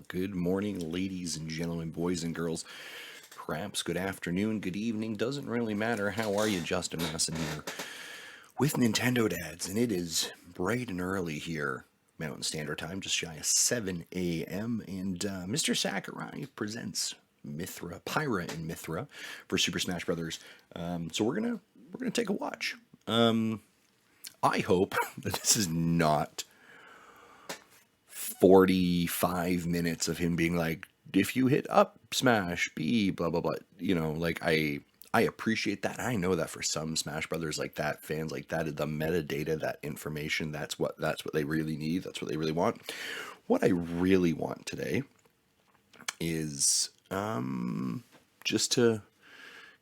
Good morning, ladies and gentlemen, boys and girls. Perhaps good afternoon, good evening, doesn't really matter. How are you? Justin Masson here with Nintendo Dads, and it is bright and early here, Mountain Standard Time, just shy of 7 a.m. And Mr. Sakurai presents Mythra, Pyra, and Mythra for Super Smash Brothers. So we're gonna take a watch. I hope that this is not 45 minutes of him being like, if you hit up smash B, blah blah blah. Like I appreciate that. I know that for some Smash Brothers like that, fans like that, the metadata, that information, that's what they really need. That's what they really want. What I really want today is just to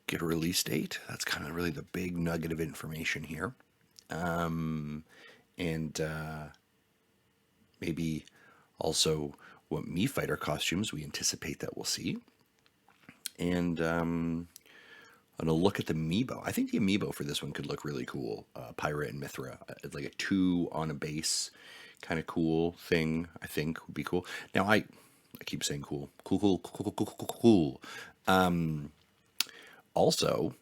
get a release date. That's kind of really the big nugget of information here. And maybe also what Mii Fighter costumes we anticipate that we'll see. And I'm going to look at the amiibo. I think the amiibo for this one could look really cool. Pyra and Mythra. Like a 2 on a base kind of cool thing, I think would be cool. Now, I keep saying cool. Cool. Also,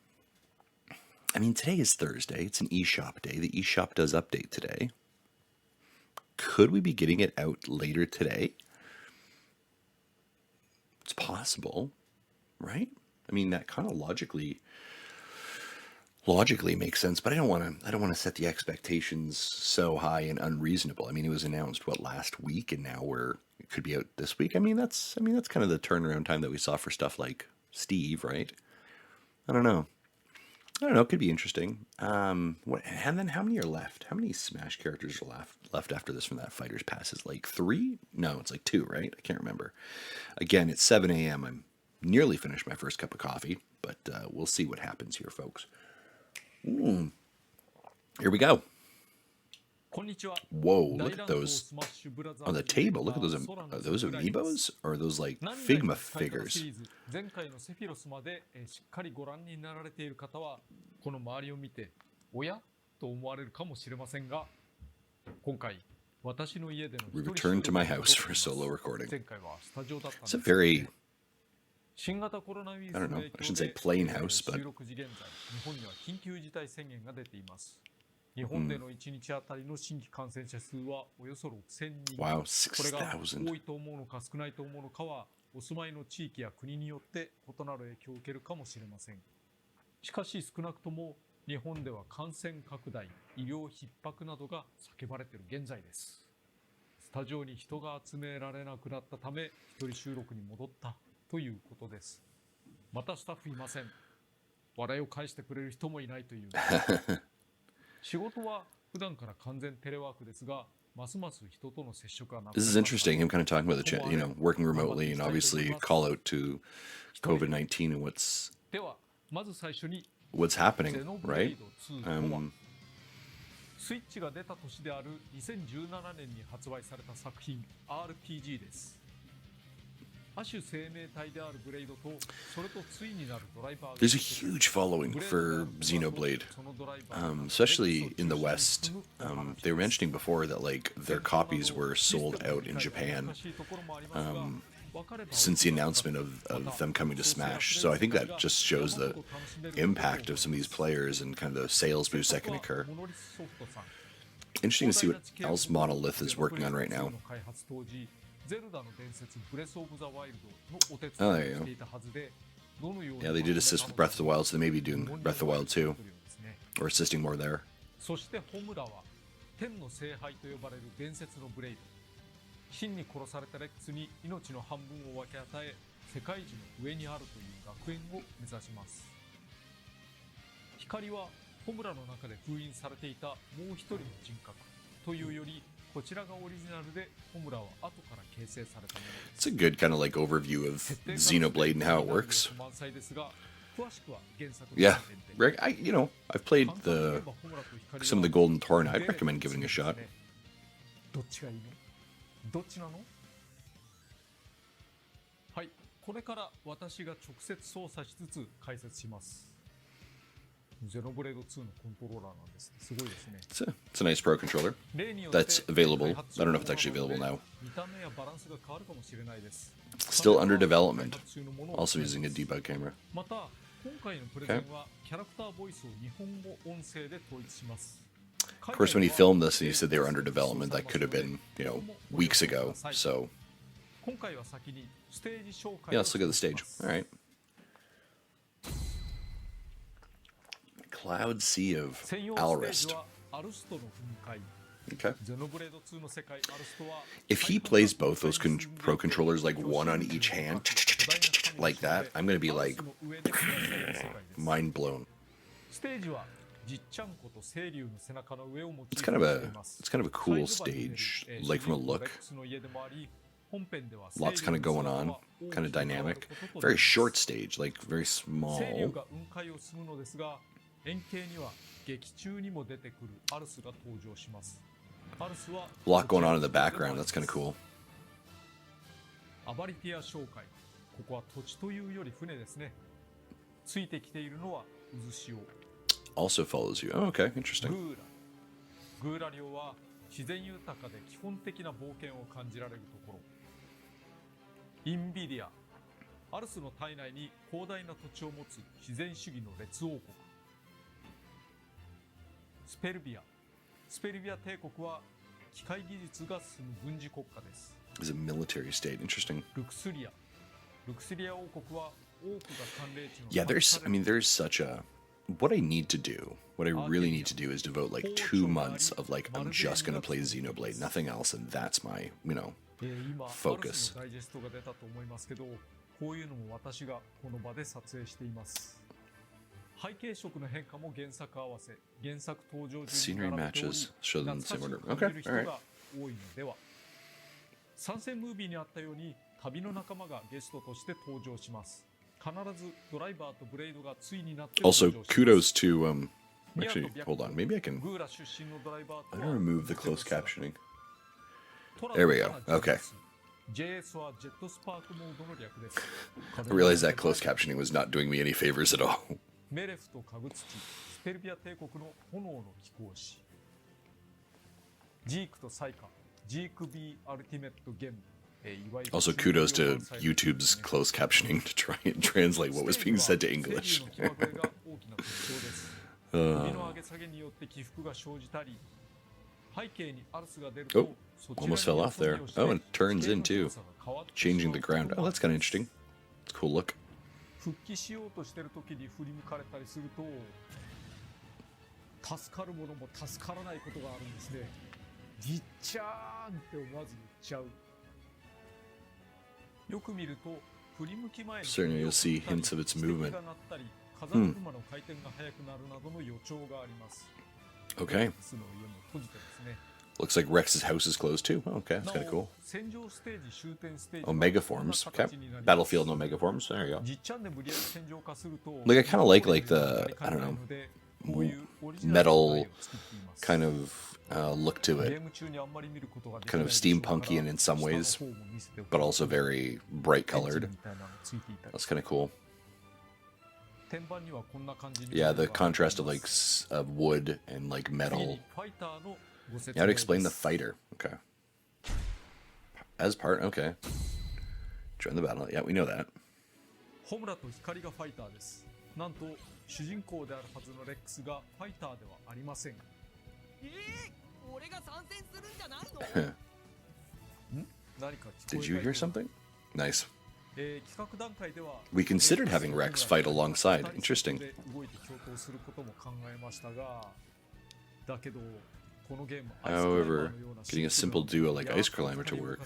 I mean, today is Thursday. It's an eShop day. The eShop does update today. Could we be getting it out later today? It's possible, right? I mean, that kind of logically makes sense, but I don't want to set the expectations so high and unreasonable. I mean, it was announced last week, and now it could be out this week. I mean, that's kind of the turnaround time that we saw for stuff like Steve, right? I don't know. It could be interesting. And then how many are left? How many Smash characters are left after this from that Fighters Pass? Is like 3? No, it's like 2, right? I can't remember. Again, it's 7 a.m. I'm nearly finished my first cup of coffee, but we'll see what happens here, folks. Here we go. Whoa, look at those on the table. Look at those. Are those amiibos? Or are those like Figma figures? 前回のセフィロスまでしっかりご覧になられている方はこの周りを見ておやと思われるかもしれませんが今回私の家での We returned to my house for a solo recording. 前回はスタジオだったんです It's a very, 新型コロナウイルス I の don't know, 影 I 響 shouldn't say で plain house, 収 but 録時現在日本には緊急事態宣言が出ています日本での1日あたりの新規感染者数はおよそ6000人 wow, これが 6,000. 多いと思うのか少ないと思うのかはお住まいの地域や国によって異なる影響を受けるかもしれませんしかし少なくとも日本では感染拡大医療逼迫などが叫ばれている現在ですスタジオに人が集められなくなったため一人収録に戻ったということですまたスタッフいません笑いを返してくれる人もいないという仕事は普段から完全テレワークですが This is interesting, him kind of talking about the working remotely and obviously call out to COVID-19 and what's happening, right? スイッチが出た年である2017年に発売された作品 RPG です亜種生命体であるブレイドとそれと対になるドライバー There's a huge following for Xenoblade, especially in the West. They were mentioning before that like their copies were sold out in Japan since the announcement of them coming to Smash. So I think that just shows the impact of some of these players and kind of the sales boost that can occur. Interesting to see what else Monolith is working on right now. Oh, there you go. Yeah, they did assist with Breath of the Wild, so they may be doing Breath of the Wild too. Or assisting more there. そしてホムラは天の聖杯と呼ばれる伝説のブレイド真に殺されたレックスに命の半分を分け与え世界樹の上にあるという学園を目指します光はホムラの中で封印されていたもう一人の人格というよりこちらがオリジナルでホムラは後から形成されたものです It's a good kind of like overview of Xenoblade and how it works. Yeah, Rick, I've played some of the Golden Torn. I'd recommend giving it a shot. どっちがいいのどっちなのはい、これから私が直接操作しつつ解説しますゼノブレード2のコントローラーなんです。すごいですね。It's a nice Pro controller 例によって that's available. I don't know if it's actually available now. 見た目やバランスが変わるかもしれないです。 Still under development. 開発中のものを Also using a debug camera. また今回のプレゼンはキャラクターボイスを日本語音声で統一します。 Of course, when he filmed this and he said they were under development, that could have been, you know, weeks ago. So, 今回は先にステージ紹 yeah, 介を let's look at the stage. All right. Cloud Sea of 専用ステージ Alrest. はアルストの雲海 Okay. ゼノブレード2の世界アルストは If he plays both those Pro controllers, like one on each hand, like that, I'm going to be like, mind blown. ステージはじっちゃんこと清流の背中の上をモチ It's ーフ kind に of してい a ます。 it's kind of a cool stage, like from a look. Lots kind of going on, kind of dynamic. Very short stage, like very 清流 small. が雲海を進むのですが、円形には劇中にも出てくるアルスが登場します。アルスは A lot going on in the background. That's kind of cool. アバリティア紹介。ここは土地というより船ですね。ついてきているのは渦潮。 Also follows you. Oh, okay, interesting. グーラ領は自然豊かで基本的な冒険を感じられるところ。インビディア。アルスの体内に広大な土地を持つ自然主義の列王国。スペルビア。スペルビア帝国は機械技術が進む軍事国家です。 It's a military state. Interesting. ルクスリア。ルクスリア王国は多くが寒冷地の Yeah, there's such a. What I need to do, what I really need to do is devote like 2 months of like, I'm just going to play Xenoblade, nothing else, and that's my, you know, 今 focus. アルスのダイジェストが出たと思いますけど、こういうのも私がこの場で撮影しています。背景色の変化も原作合わせ、原作登場順に Scenery 並べており、 matches, show them in the 懐 same かし order. く感じ Okay, る人 all right. が多いのでは。参戦ムービーにあったように旅の仲間がゲストとして登場します。必ずドライバーとブレイドがついになって Also, 登場します。 kudos to, actually, hold on, maybe I can, グーラ出身のドライバー I'm とは gonna remove the close captioning. トラ There we の go. 花 Okay. JS はジェットスパークモードの略です。 I realized that close captioning was not doing me any favors at all. メレフとカグツチ、スペルビア帝国の炎の貴公子。ジークとサイカ、ジーク B アルティメットゲーム。Also, kudos to YouTube's close captioning to try and translate what was being said to English. 首の上げ下げによって起伏が生じたり、背景にアルスが出ると Oh, almost fell off there. Oh, and it turns into changing the ground. Oh, that's kind of interesting. It's a cool look. 復帰しようとしてる時に振り向かれたりすると、助かるものも助からないことがあるんですね。じっちゃーんって思わず言っちゃう。よく見ると振り向き前に Certainly you'll see hints of its movement. が鳴ったり、風車の回転が速くなるなどの予兆があります。 Okay. 巣の家も閉じてますね。 Looks like Rex's house is closed too. Oh, okay, that's kind of cool. 戦場ステージ終点ステージ Oh, megaforms. Okay. Battlefield, no megaforms. There you go. じっちゃんで無理やり戦場化すると Like, I kind of like the, I don't know, metal kind of look to it. Kind of steampunky and in some ways, but also very bright colored. That's kind of cool. Yeah, the contrast of like of wood and like metal. Yeah, to explain the fighter. Okay. As part, okay. Join the battle. Yeah, we know that. ホムラと光がファイターです。なんと主人公であるはずのレックスがファイターではありません。俺が参戦するんじゃないの？何か聞こえた Did you hear something? Nice. 企画段階では We considered having Rex fight alongside. Interesting. 動いて共闘することも考えましたが、だけどこのゲーム However, getting a simple duo like Ice Climber to work,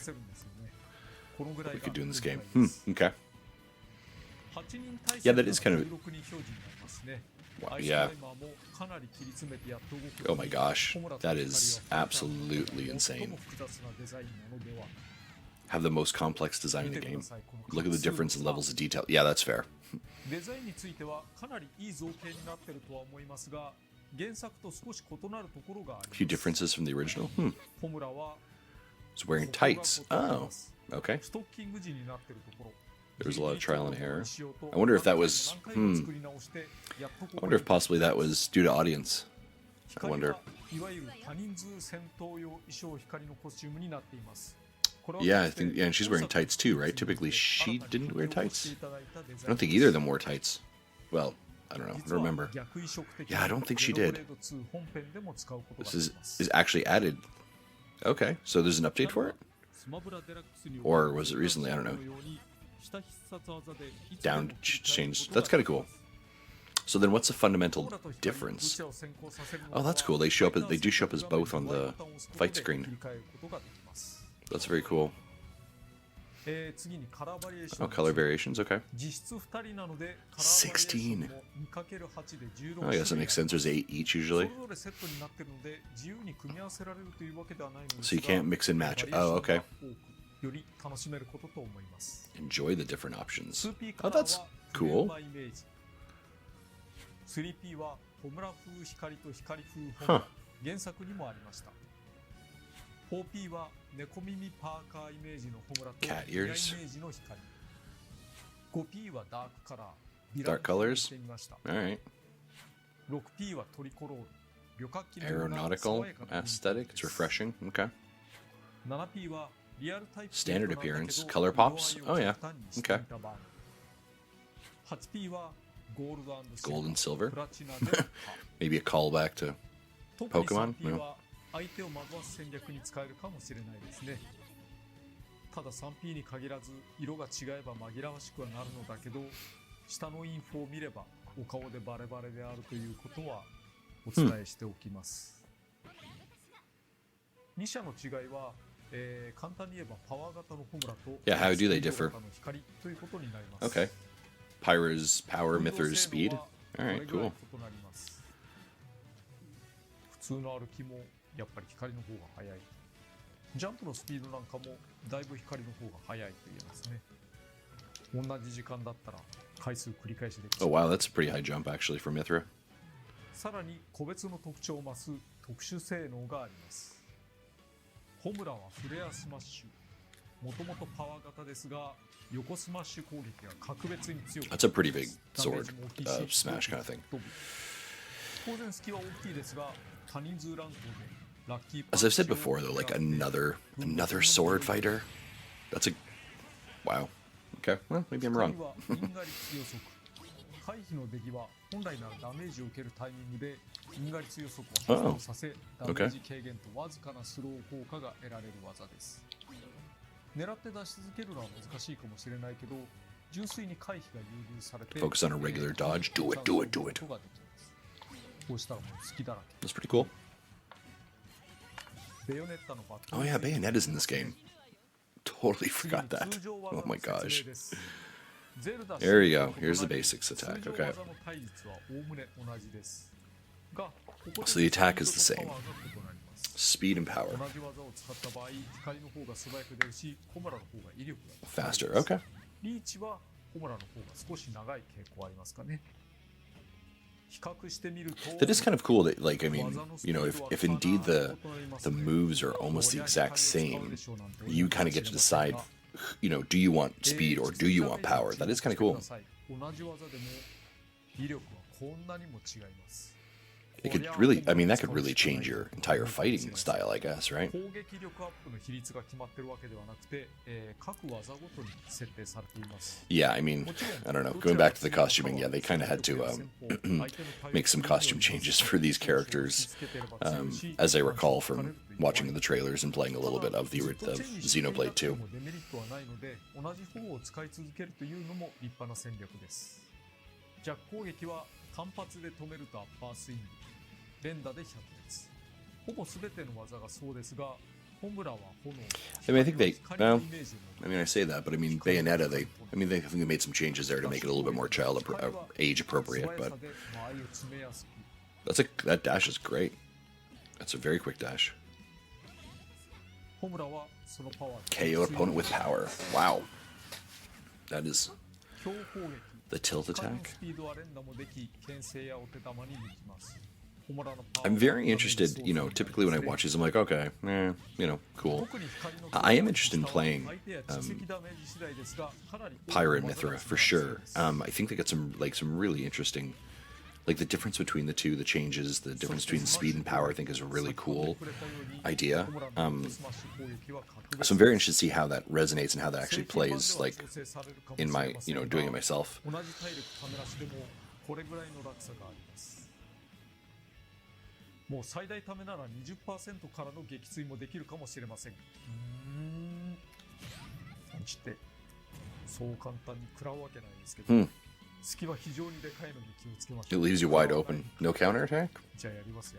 we could do in this game. Okay. Yeah, that is kind of. Wow, yeah. Oh my gosh, that is absolutely insane. Have the most complex design in the game. Look at the difference in levels of detail. Yeah, that's fair. デザインについてはかなりいい造形になってるとは思いますが、原作と少し異なるところがあります。 Few differences from the original. ホムラは It's wearing tights. Oh, okay. ストッキング時になってるところ。There was a lot of trial and error. I wonder if that was, I wonder if possibly that was due to audience. I wonder. いわゆる多人数戦闘用衣装光のコスチュームになっています。 Yeah, I think, yeah, and she's wearing tights too, right? Typically she didn't wear tights. I don't think either of them wore tights. Well, I don't know. I don't remember. Yeah, I don't think she did. This is actually added. Okay, so there's an update for it? Or was it recently? I don't know. Down changed. That's kind of cool. So then what's the fundamental difference? Oh, that's cool. They show up. They do show up as both on the fight screen. That's very cool. Oh, color variations, okay. 16. Oh, I guess that makes sense. There's 8 each usually. So you can't mix and match. Oh, okay. Enjoy the different options. Oh, that's cool. Huh. 4P は猫耳パーカーイメージのホムラと Cat イメ ears. ージの光。5P はダークカラー、 Dark colors? してみました。 Alright. 6P はトリコロール、旅客機のような Aeronautical 爽やかな aesthetic. It's refreshing. Okay. 7P はリアルタイプ Standard appearance. Color pops? Oh, yeah. Okay. 8P はゴールド&シルバー、 Gold and silver. プラチナで Maybe a callback to 特に Pokemon?3P No. は相手を惑わす戦略に使えるかもしれないですね。ただ 3P に限らず色が違えば紛らわしくはなるのだけど、下のインフォを見ればお顔でバレバレであるということはお伝えしておきます。2社の違いは、簡単に言えばパワー型のホムラと Yeah, how do they differ? 型の光ということになります。 Okay. Pyra's power, Mythra's speed. Alright, cool. 普通の歩きもやっぱり光の方が速い。ジャンプのスピードなんかもだいぶ光の方が速いと言えますね。同じ時間だったら回数繰り返しでき Oh, wow, that's a pretty high jump actually for Mythra. さらに個別の特徴を増す特殊性能があります。ホムラはフレアスマッシュ。もともとパワー型ですが、横スマッシュ攻撃が格別に強く。 That's a pretty big sword smash kind of thing. 当然スキは大きいですが、多人数乱闘でラッキー。 As I've said before, though, like another sword fighter. That's a wow. Okay, well, maybe I'm wrong. 回避の出来は本来ならダメージを受けるタイミングで因果率予測を発動させ、ダメージ軽減とわずかなスロー効果が得られる技です。狙って出し続けるのは難しいかもしれないけど、純粋に回避が優遇されて Focus on a regular dodge. Do it, do it, do it. こうしたらもう好きだらけ。 That's pretty cool. ベヨネッタのバット Oh yeah, Bayonetta's in this game. Totally forgot that. Oh my gosh. There you go. Here's the basics attack. Okay. So the attack is the same. Speed and power. Faster. Okay. リーチはホムラの方が少し長い傾向ありますかね。 That is kind of cool that, like, I mean, you know, if indeed the moves are almost the exact same, you kind of get to decide, you know, do you want speed or do you want power? That is kind of cool. It could really, I mean, that could really change your entire fighting style, I guess, right? Yeah, I mean, I don't know. Going back to the costuming, yeah, they kind of had to make some costume changes for these characters, as I recall from watching the trailers and playing a little bit of the Xenoblade 2. 連打で100列。ほぼ全ての技がそうですが、ホムラは炎。 I mean, I think they, well, I mean, I say that, but I mean, Bayonetta, I think they made some changes there to make it a little bit more age appropriate, but that dash is great. That's a very quick dash. KO opponent with power. Wow. That is the tilt attack. I'm very interested, typically when I watch these, I'm like, okay, cool. I am interested in playing Pyra and Mythra for sure. I think they got some really interesting, like the difference between the two, the changes, the difference between speed and power, I think is a really cool idea. So I'm very interested to see how that resonates and how that actually plays, like in my, doing it myself. もう最大ためなら 20% からの撃墜もできるかもしれません。そしてそう簡単に食らうわけないですけど、隙は非常にでかいのに気をつけましょう。 It leaves you wide open. No counter attack? じゃあやります。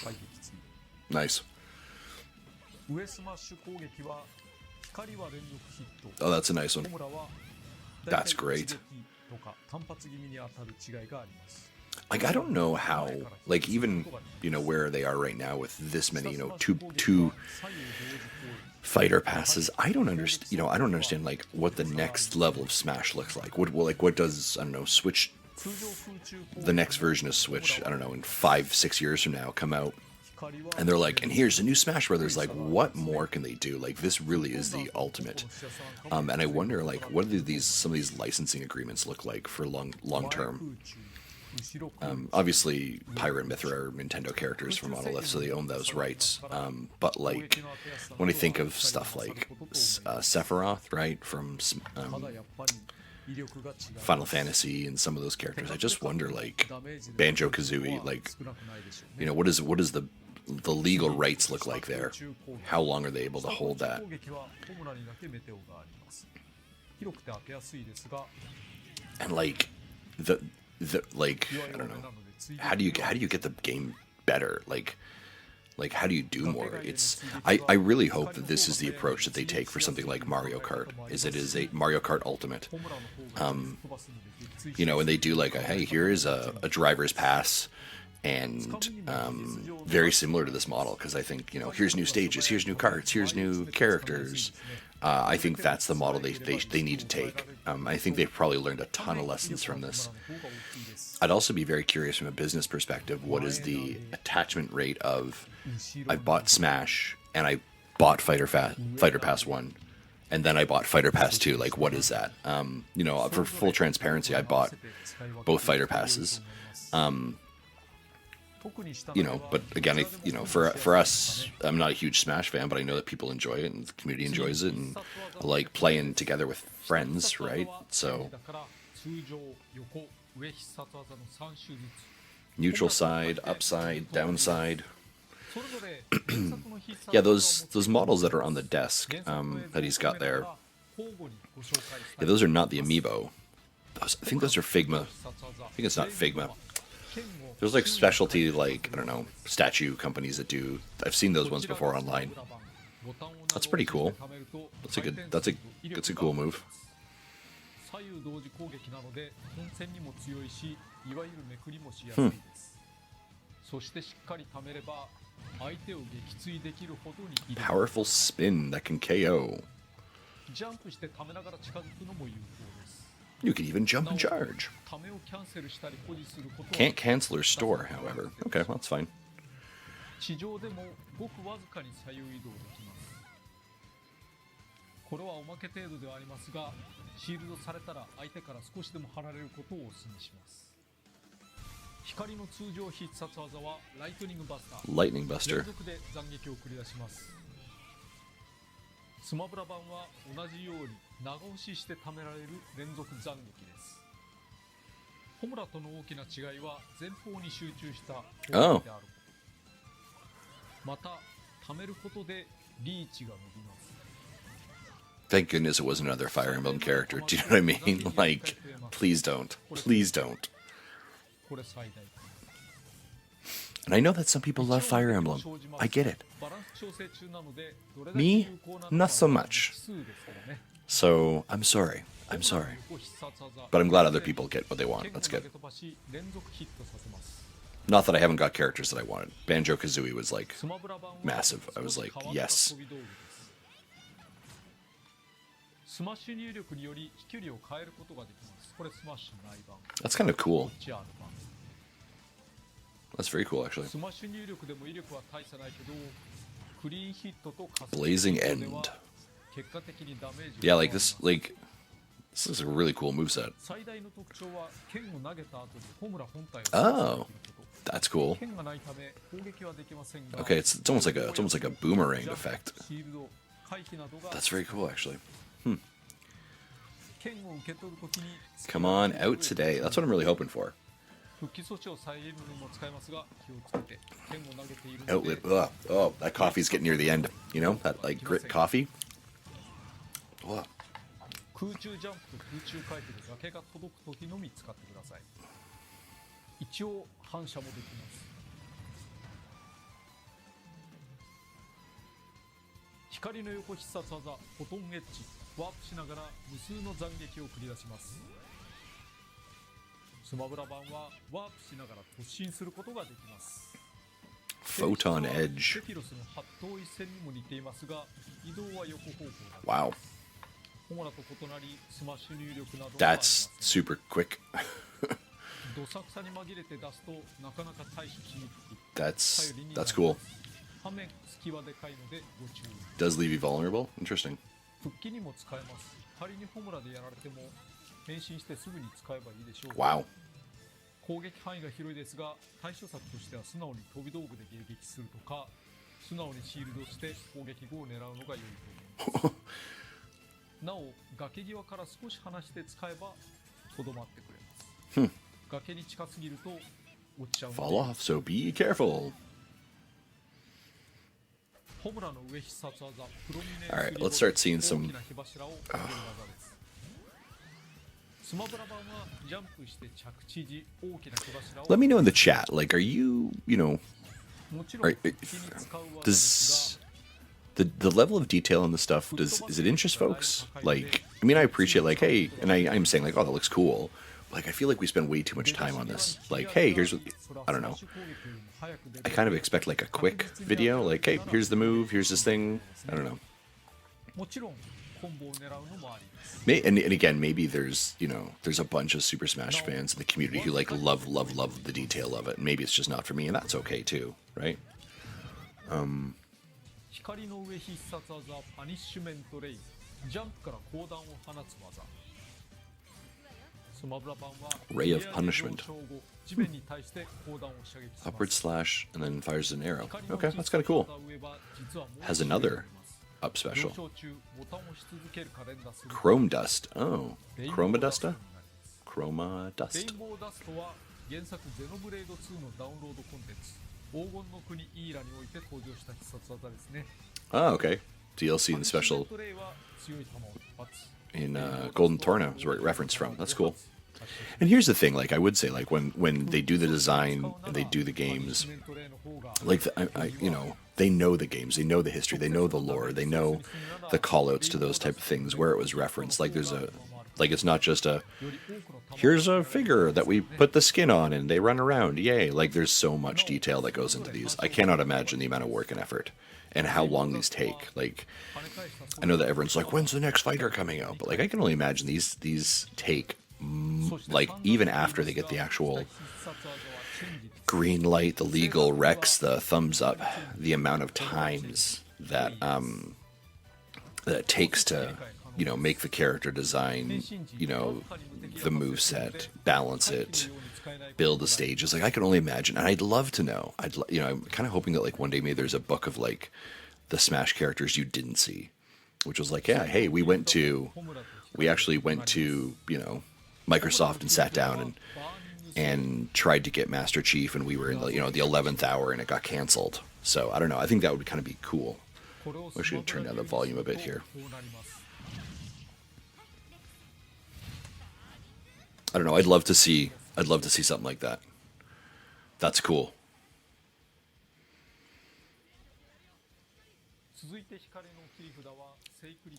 はい、撃墜。 Nice. 上スマッシュ攻撃は光は連続ヒット。 Oh, that's a nice one. ホムラは That's great. とか単発気味に当たる違いがあります。 Like, I don't know how, like, even, where they are right now with this many, two fighter passes. I don't understand, like, what the next level of Smash looks like. What does, I don't know, Switch, the next version of Switch, I don't know, in 5-6 years from now come out, and they're like, and here's a new Smash Brothers. Like, what more can they do? Like, this really is the ultimate. And I wonder, like, what do some of these licensing agreements look like for long term? Obviously, Pyra and Mythra are Nintendo characters from Monolith, so they own those rights. But like, when I think of stuff like Sephiroth, right, from Final Fantasy and some of those characters, I just wonder, like, Banjo-Kazooie, like, what does the legal rights look like there? How long are they able to hold that? And like like, I don't know, how do you get the game better? Like how do you do more? I really hope that this is the approach that they take for something like Mario Kart. It is a Mario Kart Ultimate. And they do like hey, here is a driver's pass, and very similar to this model, because I think here's new stages, here's new carts, here's new characters. I think that's the model they need to take. I think they've probably learned a ton of lessons from this. I'd also be very curious from a business perspective, what is the attachment rate of, I bought Smash, and I bought Fighter Pass 1, and then I bought Fighter Pass 2, like what is that? For full transparency, I bought both Fighter Passes. But again, for us, I'm not a huge Smash fan, but I know that people enjoy it and the community enjoys it, and I like playing together with friends, right? So, neutral side, upside, downside. Yeah, those models that are on the desk that he's got there, yeah, those are not the amiibo. I think those are Figma. I think it's not Figma. There's like specialty, like, I don't know, statue companies that do. I've seen those ones before online. That's pretty cool. That's a cool move. Powerful spin that can KO. You can even jump and charge. Can't cancel or store, however. Okay, well, that's fine. Lightning Buster. スマブラ版は同じように長押しして貯められる連続斬撃です。ホムラとの大きな違いは前方に集中した攻撃である。また貯めることでリーチが伸びます。 Thank goodness it wasn't another Fire Emblem character. Do you know what I mean? Like, please don't. Please don't. これ最大。 And I know that some people love Fire Emblem. I get it. Me, not so much. So, I'm sorry. I'm sorry. But I'm glad other people get what they want. That's good. Not that I haven't got characters that I wanted. Banjo-Kazooie was, like, massive. I was like, yes. That's kind of cool. That's very cool, actually. スマッシュ入力でも威力は大差ないけど、クリーンヒットと加速 Blazing ヒットで End. は結果的にダメージ Yeah, が like this is a really cool moveset. 最大の特徴は剣を投げた後にホムラ本体を Oh. 操作できること That's cool. 剣がないため攻撃はできませんが Okay, it's almost like a boomerang effect. シールド回避などが That's very cool, actually. 剣を受け取るときに Come on out today. That's what I'm really hoping for. 復帰措置を再現るのにも使えますが気をつけて剣を投げているので Outlet. Oh, that coffee's getting near the end. You know, that like grit coffee. Oh. 空中ジャンプと空中回避で崖が届くときのみ使ってください。一応反射もできます。光の横必殺技フォトンエッジワープしながら無数の斬撃を繰り出します。スマブラ版はワープしながら突進することができます。 Photon セ edge. フィロスの八頭一戦にも似ていますが移動は横方向だ。 Wow. ホモラと異なりスマッシュ入力などがありま That's せん。 super quick. どさくさに紛れて出すとなかなか対処しにくく That's 頼りになります。 cool. 反面隙はでかいのでご注意。 Does leave you vulnerable. Interesting. 復帰にも使えます。仮にホムラでやられても変身してすぐに使えばいいでしょう。 Wow. 攻撃範囲が広いですが対処策としては素直に飛び道具で迎撃するとか素直にシールドして攻撃後を狙うのが良いと思います。なお崖際から少し離して使えばとどまってくれます。崖に近すぎると落ちちゃうので Fall off, so be careful. ホムラの上必殺技プロミネ All right, ー let's start seeing some- 大きな火柱を上げる技です。スマブラ版はジャンプして着地時大きな火柱を Let me know in the chat. Like, are you know, もちろん are, 復帰に使う技ですが does the level of detail in the stuff is it interest folks? Like, I mean, I appreciate like, hey, and I'm saying like, oh, that looks cool. Like, I feel like we spend way too much time on this. Like, hey, here's what I don't know. I kind of expect like a quick video. Like, hey, here's the move. Here's this thing. I don't know. もちろんコンボを狙うのもありです。 And again, maybe there's there's a bunch of Super Smash fans in the community who like love the detail of it. Maybe it's just not for me, and that's okay too, right? 光の上必殺技パニッシュメントレイジャンプから砲弾を放つ技。スマブラ版は Ray of Punishment. 上昇後地面に対して砲弾を射撃します。 Upward slash and then fires an arrow. 光の Okay, that's kind of cool. 必殺技上は実はもう Has another up 上 special. 昇中ボタンを押し続けるか連打する Chrome dust. Oh, レインボ Chroma ーダスト dusta? になります。 Chroma レイ dust. ンボーダストは原作ゼノブレード2のダウンロードコンテンツ黄金の国イーラにおいて登場した必殺技ですね。 Oh, okay. DLC and special パニッシュメントレイは強い球を一発 in Golden Torna is where it referenced from. That's cool. And here's the thing, like I would say, like when they do the design and they do the games, like they know the games, they know the history, they know the lore, they know the callouts to those type of things where it was referenced. Like it's not just here's a figure that we put the skin on and they run around, yay! Like there's so much detail that goes into these. I cannot imagine the amount of work and effort and how long these take. Like I know that everyone's like, when's the next fighter coming out? But like I can only imagine these take. Like even after they get the actual green light, the legal Rex, the thumbs up, the amount of times that that it takes to make the character design, the moveset, balance it, build the stages. Like I can only imagine, and I'd love to know. I'm kind of hoping that like one day maybe there's a book of like the Smash characters you didn't see, which was like, yeah, hey, we actually went to Microsoft and sat down and tried to get Master Chief, and we were in the 11th hour and it got canceled. So I don't know. I think that would kind of be cool. I should turn down the volume a bit here. I don't know. I'd love to see something like that. That's cool.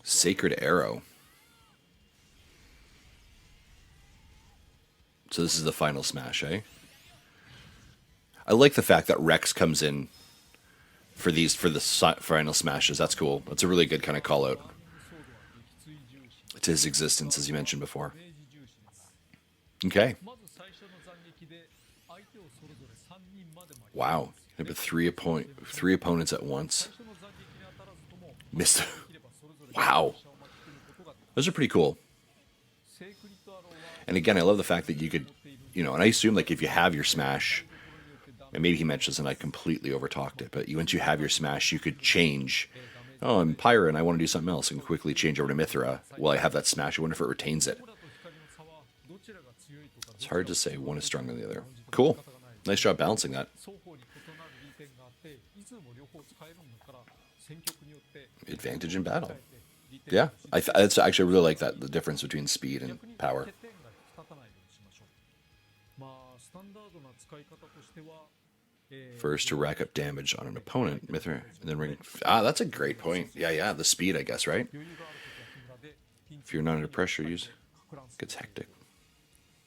Sacred Arrow. So this is the final smash, eh? I like the fact that Rex comes in for the final smashes. That's cool. That's a really good kind of call out to his existence, as you mentioned before. Okay. 相手をそれぞれ3人まで巻き込み Wow. Hit with three opponents at once. 最初の斬撃に当たらずとも Missed. できればそれぞれ Wow. 者を巻き込むことができ Those are pretty cool. セークリッドアローは And again, I love the fact that you could, you know, and I assume like if you have your smash, and maybe he mentioned this and I completely overtalked it, but once you have your smash, you could change. Oh, I'm Pyra and I want to do something else and quickly change over to Mythra. Well, I have that smash. I wonder if it retains it. ホムラと光の差はどちらが強いとか It's hard to say. One is stronger than the other. Cool. Nice job balancing that. 双方に異なる利点があっていつでも両方使えるんだから戦局によって Advantage in battle. 利点 Yeah, it's actually I really like that, the difference between speed and 逆に power. 欠点が立たないようにしましょう。まあスタンダードな使い方としては First to rack up damage on an opponent, Mythra, and then ring. Ah, that's a great point. Yeah, the speed, I guess, right? 余裕がある時は木村でピンチ If you're not under pressure, use か乱す gets hectic.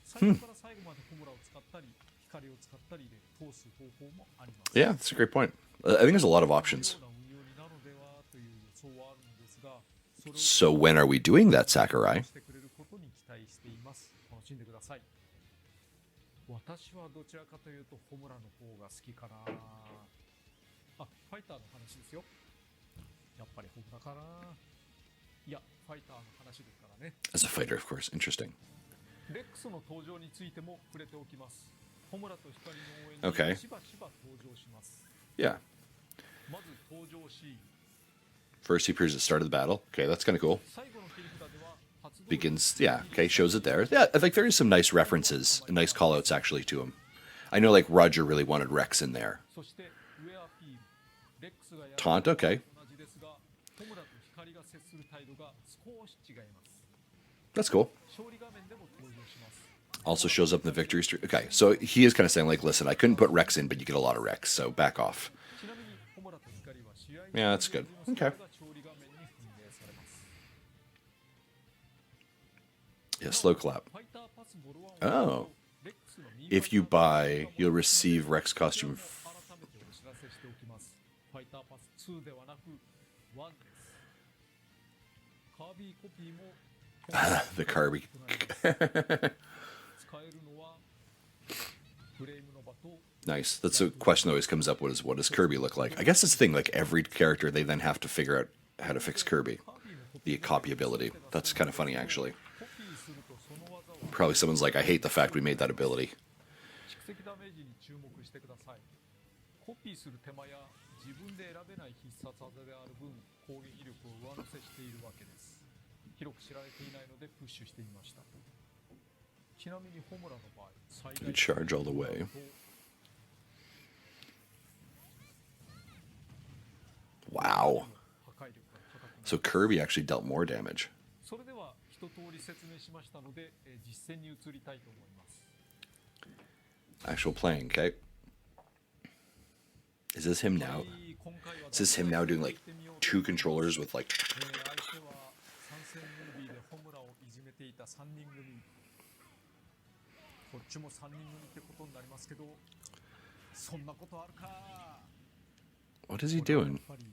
最初から最後までホムラを使ったり光を使ったりで通す方法もあります。 Yeah, that's a great point. I think there's a lot of options. ような運用になるのではという予想はあるんですが、それを So when are we doing that, Sakurai? してくれることに期待しています。楽しんでください。私はどちらかというとホムラの方が好きかな。あ、ファイターの話ですよ。やっぱりホムラかな。いや、ファイターの話ですからね。 As a fighter, of course. Interesting. レックスの登場についても触れておきます。ホムラと光の応援 Okay. にしばしば登場します。 Yeah. まず登場シーン。 First he appears at the start of the battle. Okay, that's kind of cool. 最後の切り札では発動 Begins, yeah, okay, shows it there. Yeah, I think there's some nice references and nice callouts actually to him. I know like Roger really wanted Rex in there. そしてウェアフィール。レックスがやる Taunt, okay. 同じですが、ホムラと光が接する態度が少し違います。 That's cool. 勝利画面でも登場します。 Also shows up in the victory streak. Okay, so he is kind of saying like, listen, I couldn't put Rex in, but you get a lot of Rex, so back off. ちなみにホムラと光は試合 Yeah, that's good. Okay. が勝利画面に反映されます。 Yeah, slow clap. ファイターパスボロワン Oh. レックスの右 If you buy, you'll receive Rex costume. 改めてお知らせしておきます。ファイターパス2ではなく1です。カービィコピーも The Kirby. 使えるのはフレームの場と Nice. That's a question that always comes up. What does Kirby look like? I guess it's the thing. Like every character, they then have to figure out how to fix Kirby. カービィのコピ The copyability. That's kind of funny, actually. コピーするとその技は Probably someone's like, I hate the fact we made that ability. 蓄積ダメージに注目してください。コピーする手間や自分で選べない必殺技である分攻撃力を上乗せしているわけです。広く知られていないのでプッシュしてみました。ちなみにホムラの場合、最 You charge all the way. Wow. 破壊力が高くなる。 So Kirby actually dealt more damage. それでは一通り説明しましたので、実践に移りたいと思います。 Actual playing, okay? Is this him now? 今回は Is this him now doing like 2 controllers with like... 相手は参戦ムービーでホムラをいじめていた3人組。こっちも3人組ってことになりますけど、そんなことあるか。 What is he これは doing? やっぱり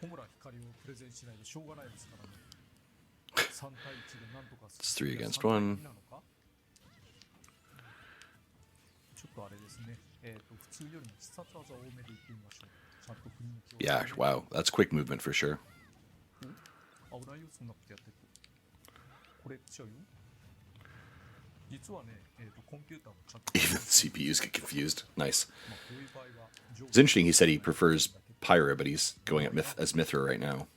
ホムラ光をプレゼンしないとしょうがないですからね。3対1でなんとか It's 3 against 3対 1. 2なのかちょっとあれですね。普通よりも必殺技多めでいってみましょう。ちゃんと振り抜きを。 Yeah, wow. That's quick movement for sure. 危ないよ、そんなことやってると。これ違うよ。実はね、コンピューターもちゃんと。 Even CPUs get confused. Nice. まあこういう場合は上 It's interesting. He said he prefers Pyra, but he's going at as Mythra right now.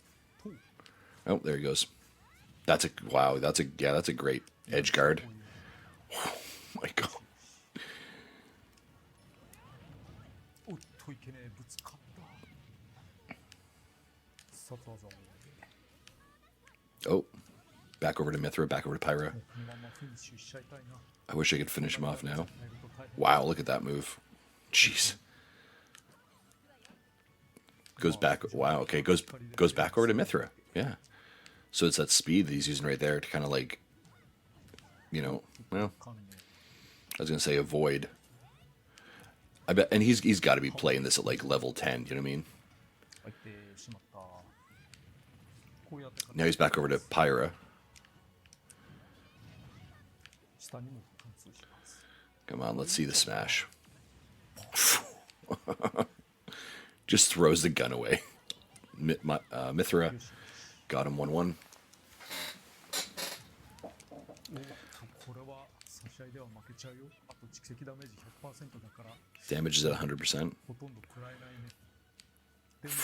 Oh, there he goes. That's a wow. That's a great edge guard. Oh my god. おっといけねえ、ぶつかった。必殺技を。 Oh, back over to Mythra. Back over to Pyra. このままフィニッシュしちゃいたいな。 I wish I could finish him off now. 入ると大変 Wow, look at that move. Jeez. Goes back. Wow. Okay, goes back over to Mythra. Yeah. So it's that speed that he's using right there to kind of like, you know, well, 関連 I was gonna say avoid. I bet, and he's got to be playing this at like level 10. You know what I mean? 入ってしまった。こうやって Now he's back over to Pyra. 下にも貫通します。Come on, let's see the smash. Just throws the gun away. Mythra got him 1-1. これは差し合いでは負けちゃうよ。あと蓄積ダメージ 100% だから Damage is at 100%. ほとんど食らえないね。でも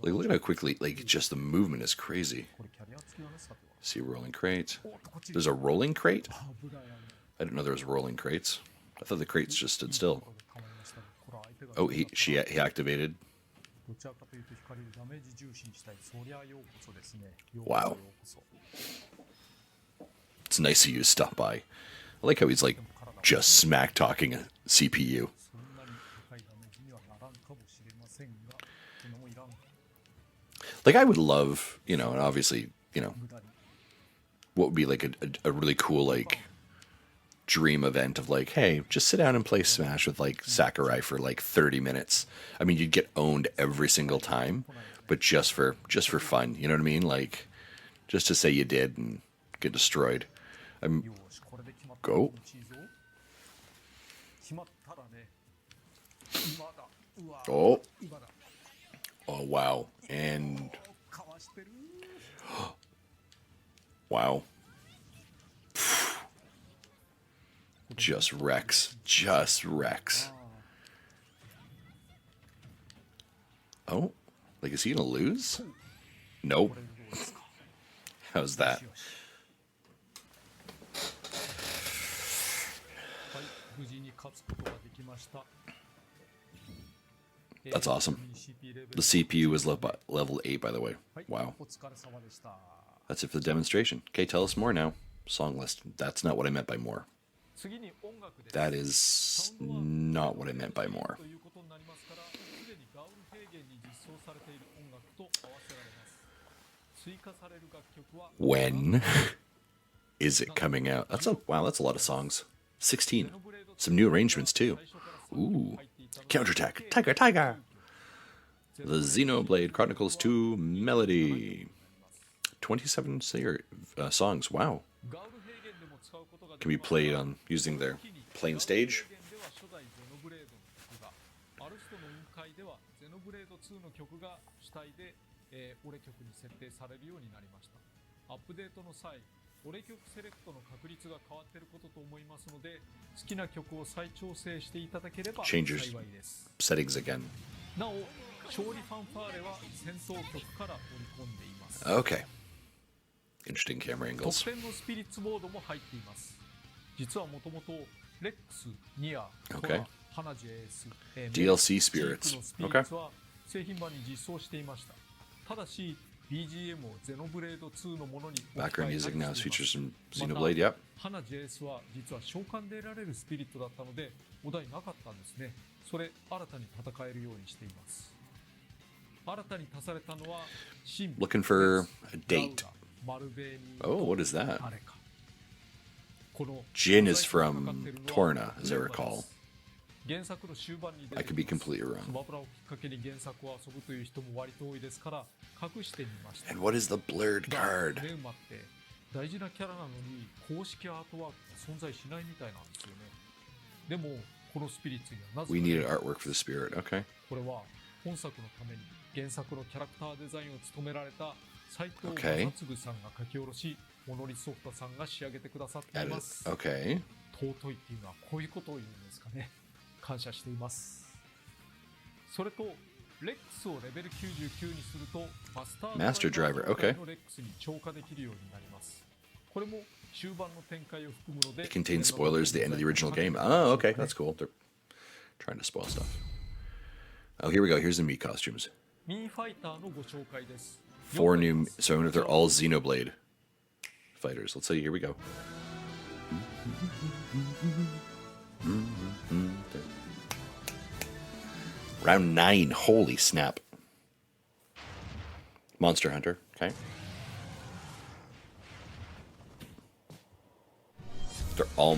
Like, look at how quickly, like, just the movement is crazy. これキャリア付きだね、さては。 See a rolling crate. おっとこっち There's a rolling crate? 危ない危ない。 I didn't know there was rolling crates. I thought the crates just stood still. これで構いましたね。これは相手が Oh, he activated. どちらかというと光るダメージ重視にしたい。そりゃようこそですね。よう Wow. ようこそ。 It's nice of you to stop by. I like how he's like just smack talking a CPU. そんなに高いダメージにはならんかもしれませんが、そんなもんいらん。 Like, I would love, you know, and obviously, you know, 無駄に。 what would be like a really cool, like, dream event of like, hey, just sit down and play Smash with like Sakurai for like 30 minutes. I mean, you'd get owned every single time, but just for fun, you know what I mean? Like, just to say you did and get destroyed. よし、これで決まった。 Go. 決まったらね。今だ。うわ。 Oh, 今だ。 oh wow, and かわしてる。 wow. Just wrecks. Just wrecks. Oh, like, is he gonna lose? Nope. これでどうですか。 How's that? よし。はい、無事に勝つことができました。 That's awesome. CP レベル The CPU was level 8, by the way. はい、 Wow. お疲れ様でした。 That's it for the demonstration. Okay, tell us more now. Song list. That's not what I meant by more. 次に音楽です。 That is not what I meant by more. ということになりますから、すでにガウル平原に実装されている音楽と合わせられます。追加される楽曲は When is it coming out? That's a lot of songs. 16. Some new arrangements too. Ooh. Counterattack. Tiger, tiger. The Xenoblade Chronicles 2 Melody. 27 songs. Wow. ガウル平原でも使うことができ Can be played on using their plain stage. ガウル平原では初代ゼノブレードの曲が、アルストの雲海ではゼノブレード2の曲が主体で、オレ曲に設定されるようになりました。アップデートの際、オレ曲セレクトの確率が変わっていることと思いますので、好きな曲を再調整していただければ幸い Changes です。 settings again. なお、勝利ファンファーレは戦闘曲から織り込んでいます。 Okay. Interesting camera 特 angles. 典のスピリッツボードも入っています。実はもともとレックス、ニア、ト Okay. ラ、ハナジェエース、DLC ジー spirits. クのスピリッツは製品版に実装していました。ただし BGM をゼノブレード2のものに置き換 Background え music た now りしてい features ます some また Xenoblade. Yep. ハナジェエースは実は召喚で得られるスピリットだったのでお題なかったんですね。それ新たに戦えるようにしています。新たに足されたのはシン Looking for a date. マルベーニ Oh, what is that? あれか。この Jin is from Torna, as I recall. 原作の終盤に出 I て could be きます completely wrong. スマブラをきっかけに原作を遊ぶという人も割と多いですから隠してみました。 And what is the blurred が card? ネウマって大事なキャラなのに公式アートワークが存在しないみたいなんですよね。でもこのスピリッツにはなぜ We か needed artwork for the spirit. Okay. これは本作のために原作のキャラクターデザインを務められた斉藤 Okay. 正嗣さんが書き下ろしモノリソフトさんが仕上げてくださってい Added. ます。 Okay. 尊いっていうのはこういうことを言うんですかね。感謝しています。それとレックスをレベル99にするとマスター Master Driver, okay. のレックスに超過できるようになります。これも終盤の展開を含むので It contains spoilers at the end of the original game. Oh, okay. That's cool. They're trying to spoil stuff. Oh, here we go. Here's the meat costumes. ミーファイターのご紹介です。 Four new. So I wonder if they're all Xenoblade fighters. Let's see. Here we go. Round 9. Holy snap. Monster Hunter. Okay. They're all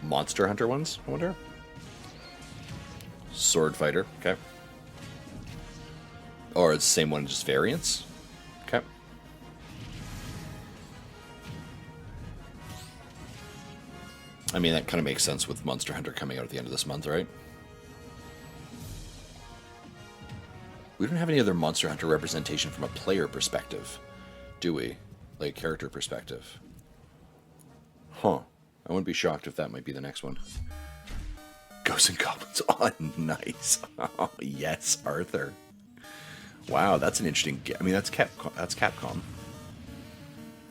Monster Hunter ones, I wonder. Sword Fighter. Okay. Or it's the same one, just variants. Okay. I mean, that kind of makes sense with Monster Hunter coming out at the end of this month, right? We don't have any other Monster Hunter representation from a player perspective, do we? Like, character perspective. Huh. I wouldn't be shocked if that might be the next one. Ghosts and Goblins. Oh, nice. Oh, yes, Arthur. Wow, that's an interesting... I mean, that's Capcom.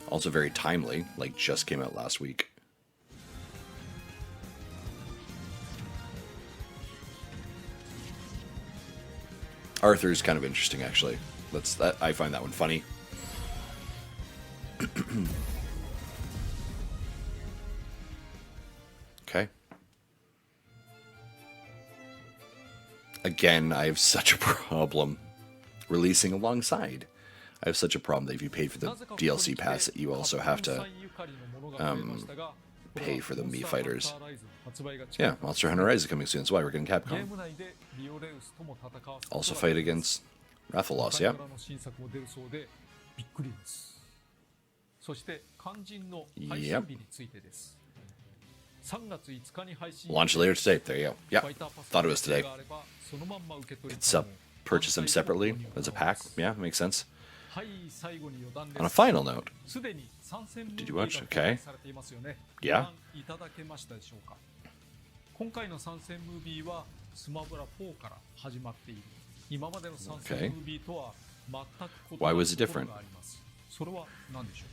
Also very timely. Like, just came out last week. Arthur's kind of interesting, actually. I find that one funny. Okay. Again, I have such a problem releasing alongside. I have such a problem that if you paid for the DLC pass, that you also have to pay for the Mii Fighters. Yeah, Monster Hunter Rise is coming soon. That's why we're getting Capcom. Also fight against Rathalos, yeah. Yep. Launch later today. There you go. Yep. Thought it was today. It's purchase them separately as a pack. Yeah, makes sense. On a final note, did you watch? Okay. Yeah. 今回の参戦ムービーはスマブラ4から始まっている。今までの参戦ムービーとは全く異なるところがあります。それは何でしょう。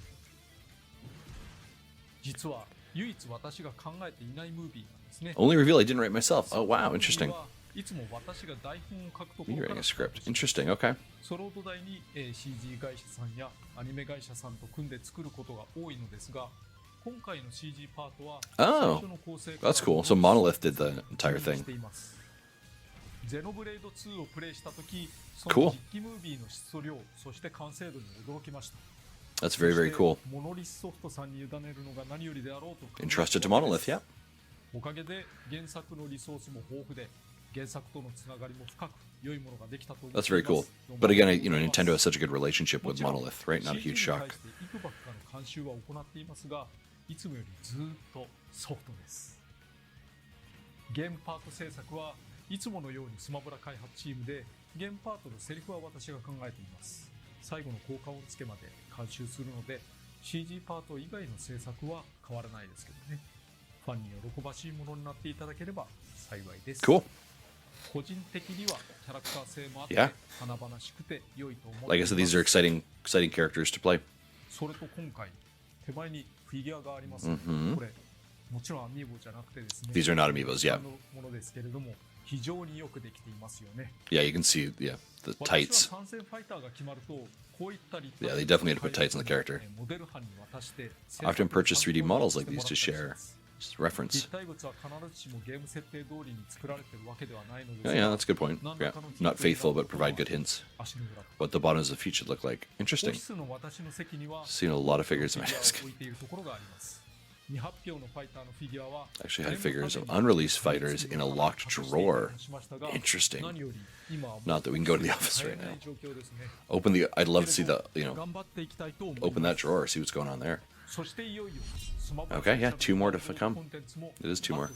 実は唯一私が考えていないムービーなんですね。Only reveal I didn't write myself. Oh wow, interesting. いつも私が台本を書くとこ You're ろか writing ら a script. Interesting. Okay. その土台に CG 会社さんやアニメ会社さんと組んで作ることが多いのですが。 Oh, that's cool. So Monolith did the entire thing. Cool. That's very, very cool. Entrusted to Monolith, yeah. That's very cool. But again, you know, Nintendo has such a good relationship with Monolith, right? Not a huge shock. いつもよりずっとソフトです。ゲームパート制作はいつものようにスマブラ開発チームでゲームパートのセリフは私が考えています。最後の効果音付けまで監修するので CG パート以外の制作は変わらないですけどね。ファンに喜ばしいものになっていただければ幸いです。Cool. 個人的にはキャラクター性もあって華々しくて良いと思います。Like I said, these are exciting characters to play. それと今回手前に フィギュアがあります。これもちろんアミーボじゃなくてですね。These are not amiibos, yeah. ものですけれども非常によくできていますよね。Yeah, you can see, yeah, the tights. 参戦ファイターが決まるとこういったり Yeah, they definitely had to put tights on the character. モデル班に渡して Often purchase 3D models like these to share reference. 実体物は必ずしもゲーム設定通りに作られているわけではないのですが Yeah, that's a good point. Yeah, not faithful, but provide good hints. What the bottoms of the feet should look like. Interesting. オフィスの私の席には Seen a lot of figures in my desk. 置いているところがあります。未発表のファイターのフィギュアは Actually had figures of unreleased fighters in a locked drawer. Interesting. Not that we can go to the office right now. I'd love to see the, you know, open that drawer, see what's going on there. Okay, yeah, 2 more to come. It is 2 more.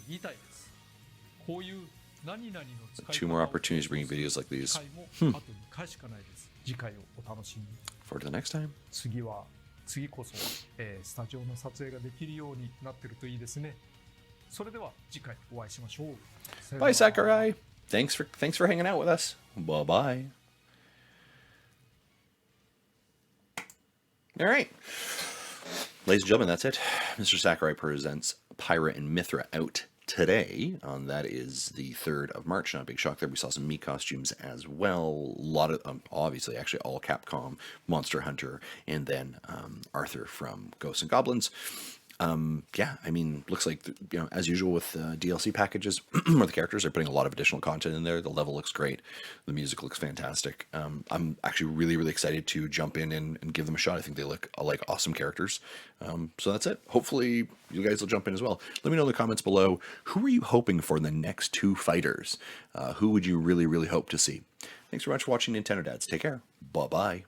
2 more opportunities to bring videos like these. Forward to the next time. 次こそ、スタジオの撮影ができるようになってるといいですね。それでは次回お会いしましょう。Bye, Sakurai. Thanks for hanging out with us. Bye bye. All right, ladies and gentlemen, that's it. Mr. Sakurai presents Pyra and Mythra out today. That is the 3rd of March. Not a big shock there. We saw some Mii costumes as well. A lot of, obviously, actually all Capcom, Monster Hunter, and then Arthur from Ghosts and Goblins. Yeah, I mean, looks like, you know, as usual with DLC packages, where the characters are putting a lot of additional content in there. The level looks great. The music looks fantastic. I'm actually really, really excited to jump in and give them a shot. I think they look like awesome characters. So that's it. Hopefully you guys will jump in as well. Let me know in the comments below, who are you hoping for in the next 2 fighters? Who would you really, really hope to see? Thanks very much for watching, Nintendo Dads. Take care. Bye-bye.